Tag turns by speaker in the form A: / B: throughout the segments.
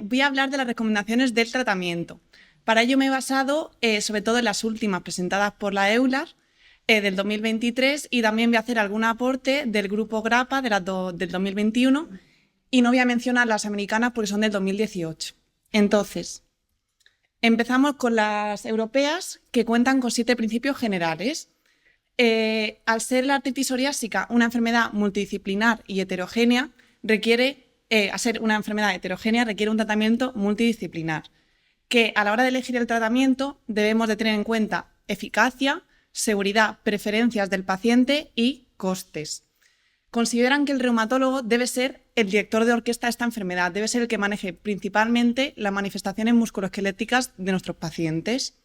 A: voy a hablar de las recomendaciones del tratamiento. Para ello me he basado sobre todo en las últimas presentadas por la EULAR del 2023 y también voy a hacer algún aporte del grupo GRAPPA del 2021 y no voy a mencionar las americanas porque son del 2018. Entonces, empezamos con las europeas que cuentan con 7 principios generales. Al ser la artritis psoriásica una enfermedad multidisciplinar y heterogénea, requiere un tratamiento multidisciplinar, que a la hora de elegir el tratamiento debemos de tener en cuenta eficacia, seguridad, preferencias del paciente y costes. Consideran que el reumatólogo debe ser el director de orquesta de esta enfermedad, debe ser el que maneje principalmente las manifestaciones musculoesqueléticas de nuestros pacientes.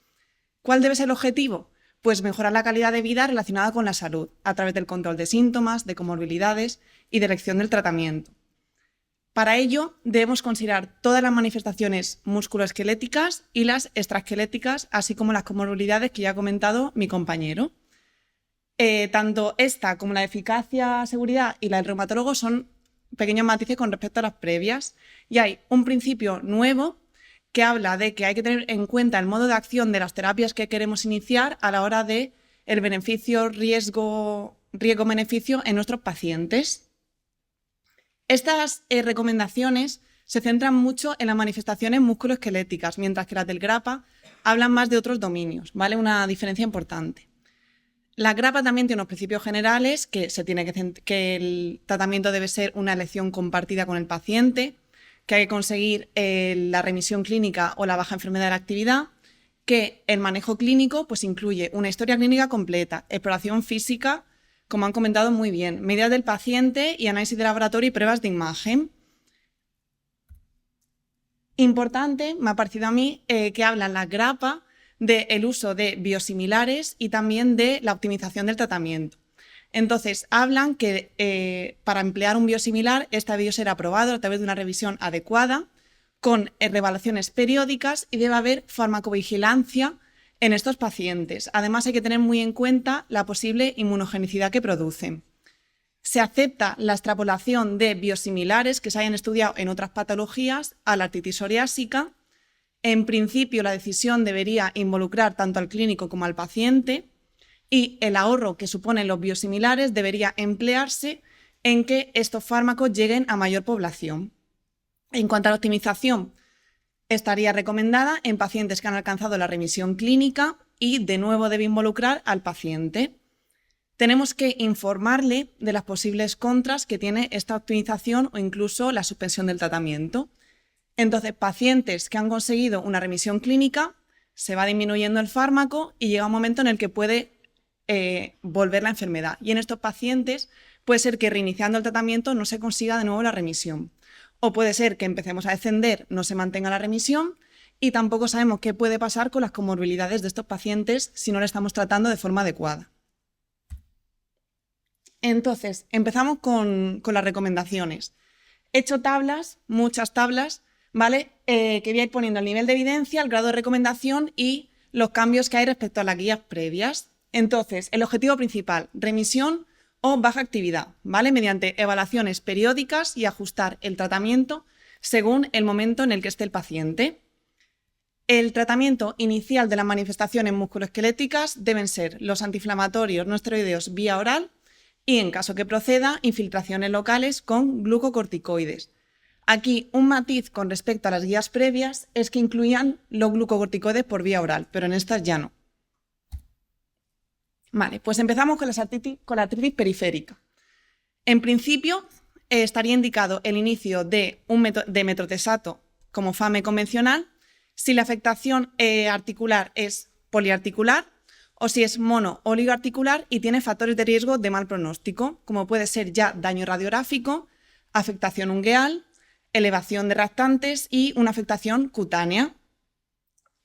A: ¿Cuál debe ser el objetivo? Pues mejorar la calidad de vida relacionada con la salud, a través del control de síntomas, de comorbilidades y de elección del tratamiento. Para ello, debemos considerar todas las manifestaciones musculoesqueléticas y las extraesqueléticas, así como las comorbilidades que ya ha comentado mi compañero. Tanto esta como la de eficacia, seguridad y la del reumatólogo son pequeños matices con respecto a las previas. Y hay un principio nuevo que habla de que hay que tener en cuenta el modo de acción de las terapias que queremos iniciar a la hora de el riesgo-beneficio en nuestros pacientes. Estas recomendaciones se centran mucho en las manifestaciones musculoesqueléticas, mientras que las del GRAPPA hablan más de otros dominios, ¿vale? Una diferencia importante. La GRAPPA también tiene unos principios generales que el tratamiento debe ser una elección compartida con el paciente, que hay que conseguir la remisión clínica o la baja enfermedad de la actividad, que el manejo clínico pues, incluye una historia clínica completa, exploración física, como han comentado muy bien, medidas del paciente y análisis de laboratorio y pruebas de imagen. Importante, me ha parecido a mí, que hablan las GRAPPA del uso de biosimilares y también de la optimización del tratamiento. Entonces, hablan que para emplear un biosimilar, este debió ser aprobado a través de una revisión adecuada, con reevaluaciones periódicas y debe haber farmacovigilancia en estos pacientes. Además, hay que tener muy en cuenta la posible inmunogenicidad que producen. Se acepta la extrapolación de biosimilares que se hayan estudiado en otras patologías a la artritis psoriásica. En principio, la decisión debería involucrar tanto al clínico como al paciente y el ahorro que suponen los biosimilares debería emplearse en que estos fármacos lleguen a mayor población. En cuanto a la optimización, estaría recomendada en pacientes que han alcanzado la remisión clínica y de nuevo debe involucrar al paciente. Tenemos que informarle de las posibles contras que tiene esta optimización o incluso la suspensión del tratamiento. Entonces, pacientes que han conseguido una remisión clínica, se va disminuyendo el fármaco y llega un momento en el que puede volver la enfermedad. Y en estos pacientes puede ser que reiniciando el tratamiento no se consiga de nuevo la remisión. O puede ser que empecemos a descender, no se mantenga la remisión y tampoco sabemos qué puede pasar con las comorbilidades de estos pacientes si no le estamos tratando de forma adecuada. Entonces, empezamos con las recomendaciones. He hecho tablas, muchas tablas, ¿vale? Que voy a ir poniendo el nivel de evidencia, el grado de recomendación y los cambios que hay respecto a las guías previas. Entonces, el objetivo principal, remisión o baja actividad, ¿vale? Mediante evaluaciones periódicas y ajustar el tratamiento según el momento en el que esté el paciente. El tratamiento inicial de las manifestaciones musculoesqueléticas deben ser los antiinflamatorios no esteroideos vía oral y, en caso que proceda, infiltraciones locales con glucocorticoides. Aquí un matiz con respecto a las guías previas es que incluían los glucocorticoides por vía oral, pero en estas ya no. Vale, pues empezamos con la artritis periférica. En principio, estaría indicado el inicio de metotrexato como FAME convencional si la afectación articular es poliarticular o si es mono oligoarticular y tiene factores de riesgo de mal pronóstico, como puede ser ya daño radiográfico, afectación ungueal, elevación de reactantes y una afectación cutánea.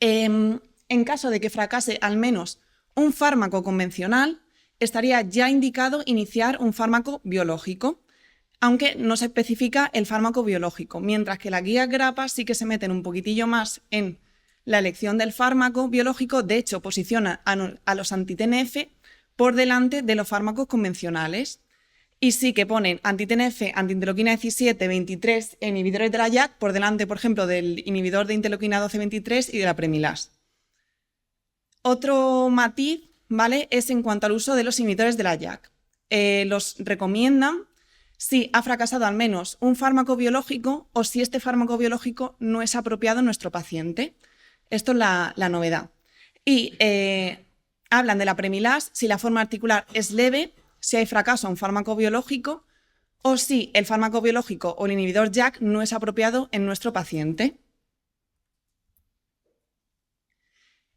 A: En caso de que fracase al menos un fármaco convencional, estaría ya indicado iniciar un fármaco biológico, aunque no se especifica el fármaco biológico, mientras que las guías GRAPPA sí que se meten un poquitillo más en la elección del fármaco biológico. De hecho, posiciona a los anti-TNF por delante de los fármacos convencionales. y sí que ponen anti-TNF, anti-interleuquina 17, 23, inhibidores de la JAK por delante, por ejemplo, del inhibidor de interleuquina 12, 23 y de la Premilas. Otro matiz, ¿vale?, es en cuanto al uso de los inhibidores de la JAK. Los recomiendan si ha fracasado al menos un fármaco biológico o si este fármaco biológico no es apropiado en nuestro paciente. Esto es la novedad. Y hablan de la Premilas si la forma articular es leve, si hay fracaso a un fármaco biológico o si el fármaco biológico o el inhibidor JAK no es apropiado en nuestro paciente.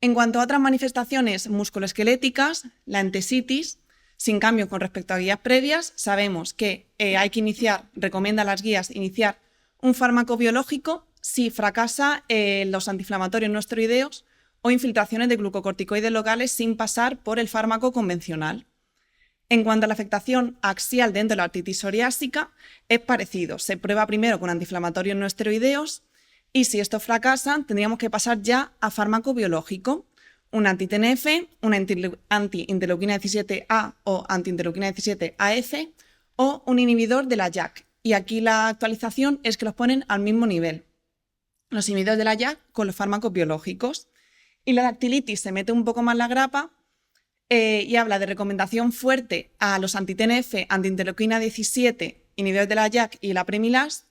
A: En cuanto a otras manifestaciones musculoesqueléticas, la entesitis, sin cambio con respecto a guías previas, sabemos que hay que recomienda las guías iniciar un fármaco biológico si fracasa los antiinflamatorios no esteroideos o infiltraciones de glucocorticoides locales sin pasar por el fármaco convencional. En cuanto a la afectación axial dentro de la artritis psoriásica, es parecido. Se prueba primero con antiinflamatorios no esteroideos y si estos fracasan, tendríamos que pasar ya a fármaco biológico, un anti-TNF, una anti-interleuquina 17A o anti-interleuquina 17AF o un inhibidor de la JAK. Y aquí la actualización es que los ponen al mismo nivel, los inhibidores de la JAK con los fármacos biológicos. Y la dactilitis se mete un poco más la grapa y habla de recomendación fuerte a los anti-TNF, anti-interleuquina 17, inhibidores de la JAK y la Premilas,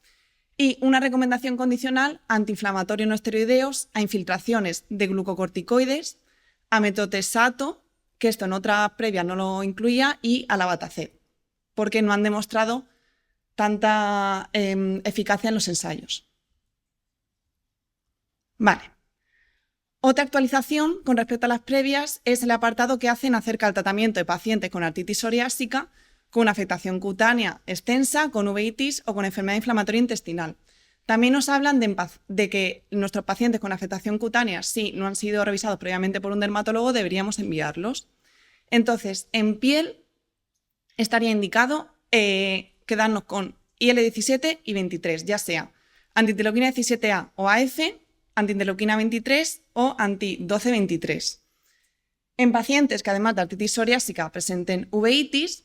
A: y una recomendación condicional antiinflamatorios no esteroideos a infiltraciones de glucocorticoides, a metotrexato, que esto en otras previas no lo incluía, y a la Batacet, porque no han demostrado tanta eficacia en los ensayos. Vale. Otra actualización con respecto a las previas es el apartado que hacen acerca del tratamiento de pacientes con artritis psoriásica con una afectación cutánea extensa, con uveitis o con enfermedad inflamatoria intestinal. También nos hablan de que nuestros pacientes con afectación cutánea, si no han sido revisados previamente por un dermatólogo, deberíamos enviarlos. Entonces, en piel estaría indicado quedarnos con IL-17 y 23, ya sea anti-interleuquina 17A o AF, anti-interleuquina 23 o anti-12-23. En pacientes que además de artritis psoriásica presenten uveitis,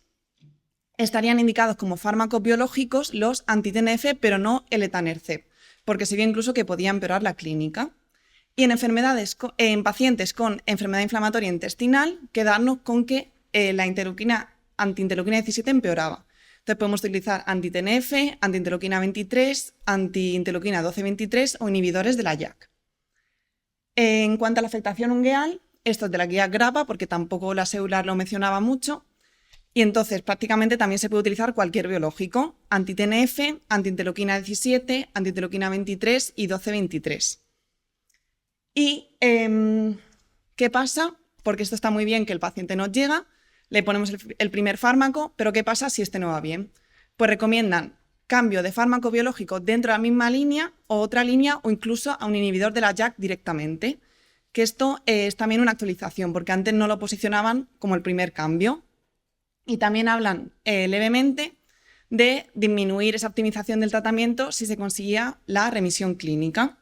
A: estarían indicados como fármacos biológicos los anti-TNF, pero no el etanercept, porque se vio incluso que podía empeorar la clínica. Y en pacientes con enfermedad inflamatoria intestinal, quedarnos con que la anti-interleuquina 17 empeoraba. Entonces podemos utilizar anti-TNF, anti-interleuquina 23, anti-interleuquina 12-23 o inhibidores de la JAK. En cuanto a la afectación ungueal, esto es de la guía GRAPPA, porque tampoco la Seular lo mencionaba mucho, y entonces prácticamente también se puede utilizar cualquier biológico, anti-TNF, anti-interleuquina 17, anti-interleuquina 23 y 12-23. ¿Y qué pasa? Porque esto está muy bien que el paciente nos llega, le ponemos el primer fármaco, pero ¿qué pasa si este no va bien? Pues recomiendan cambio de fármaco biológico dentro de la misma línea o otra línea o incluso a un inhibidor de la JAK directamente, que esto es también una actualización porque antes no lo posicionaban como el primer cambio. Y también hablan levemente de disminuir esa optimización del tratamiento si se conseguía la remisión clínica.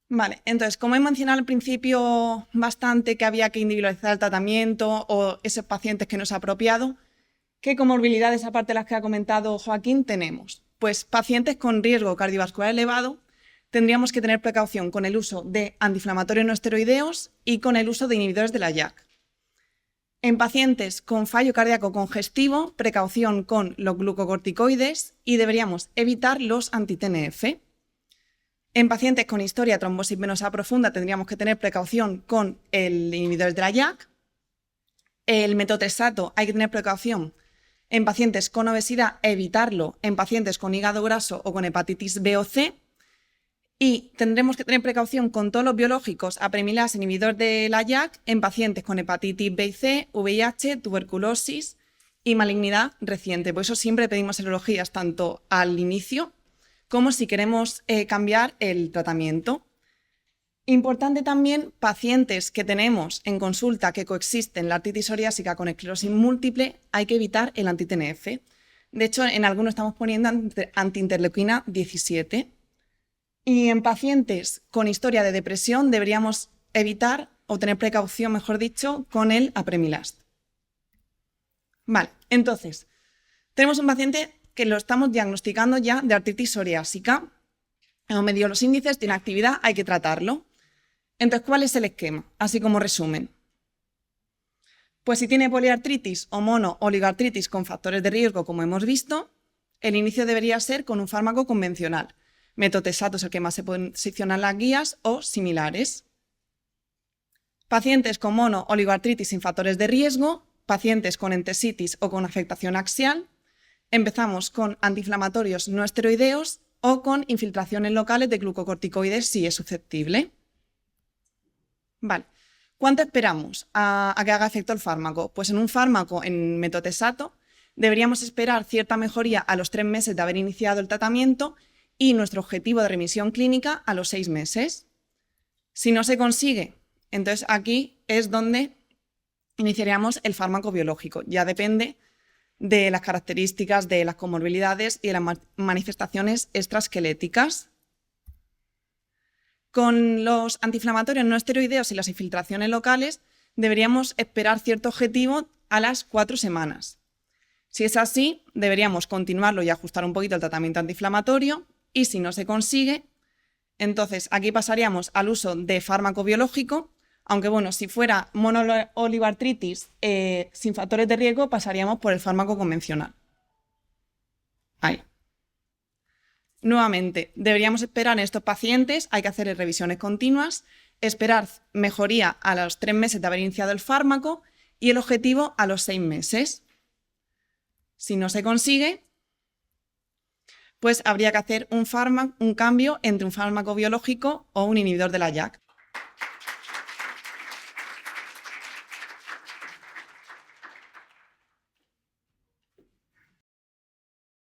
A: Vale, entonces, como he mencionado al principio bastante que había que individualizar el tratamiento o esos pacientes que no es apropiado, ¿qué comorbilidades, aparte de las que ha comentado Joaquín, tenemos? Pues pacientes con riesgo cardiovascular elevado, tendríamos que tener precaución con el uso de antiinflamatorios no esteroideos y con el uso de inhibidores de la JAK. En pacientes con fallo cardíaco congestivo, precaución con los glucocorticoides y deberíamos evitar los anti-TNF. En pacientes con historia de trombosis venosa profunda tendríamos que tener precaución con el inhibidor de la JAK. El metotrexato hay que tener precaución en pacientes con obesidad, evitarlo en pacientes con hígado graso o con hepatitis B o C. Y tendremos que tener precaución con todos los biológicos apremilasa inhibidor de la JAK en pacientes con hepatitis B y C, VIH, tuberculosis y malignidad reciente. Por eso siempre pedimos serologías tanto al inicio como si queremos cambiar el tratamiento. Importante también, pacientes que tenemos en consulta que coexisten la artritis psoriásica con esclerosis múltiple, hay que evitar el anti-TNF. De hecho, en algunos estamos poniendo anti-interleuquina 17. Y en pacientes con historia de depresión deberíamos evitar o tener precaución, mejor dicho, con el apremilast. Vale, entonces, tenemos un paciente que lo estamos diagnosticando ya de artritis psoriásica. Hemos medido los índices, tiene actividad, hay que tratarlo. Entonces, ¿cuál es el esquema? Así como resumen. Pues si tiene poliartritis o mono-oligoartritis con factores de riesgo, como hemos visto, el inicio debería ser con un fármaco convencional. Metotrexato es el que más se posiciona en las guías o similares. Pacientes con mono-oligoartritis sin factores de riesgo, pacientes con entesitis o con afectación axial, empezamos con antiinflamatorios no esteroideos o con infiltraciones locales de glucocorticoides si es susceptible. Vale. ¿Cuánto esperamos a que haga efecto el fármaco? Pues en un fármaco, en metotrexato, deberíamos esperar cierta mejoría a los 3 meses de haber iniciado el tratamiento y nuestro objetivo de remisión clínica a los 6 meses. Si no se consigue, entonces aquí es donde iniciaríamos el fármaco biológico. Ya depende de las características de las comorbilidades y de las manifestaciones extraesqueléticas. Con los antiinflamatorios no esteroideos y las infiltraciones locales deberíamos esperar cierto objetivo a las 4 semanas. Si es así, deberíamos continuarlo y ajustar un poquito el tratamiento antiinflamatorio, y si no se consigue, entonces aquí pasaríamos al uso de fármaco biológico, aunque bueno, si fuera mono-oligoartritis sin factores de riesgo, pasaríamos por el fármaco convencional. Ahí. Nuevamente, deberíamos esperar en estos pacientes, hay que hacer revisiones continuas, esperar mejoría a los 3 meses de haber iniciado el fármaco y el objetivo a los 6 meses. Si no se consigue, pues habría que hacer un cambio entre un fármaco biológico o un inhibidor de la JAK.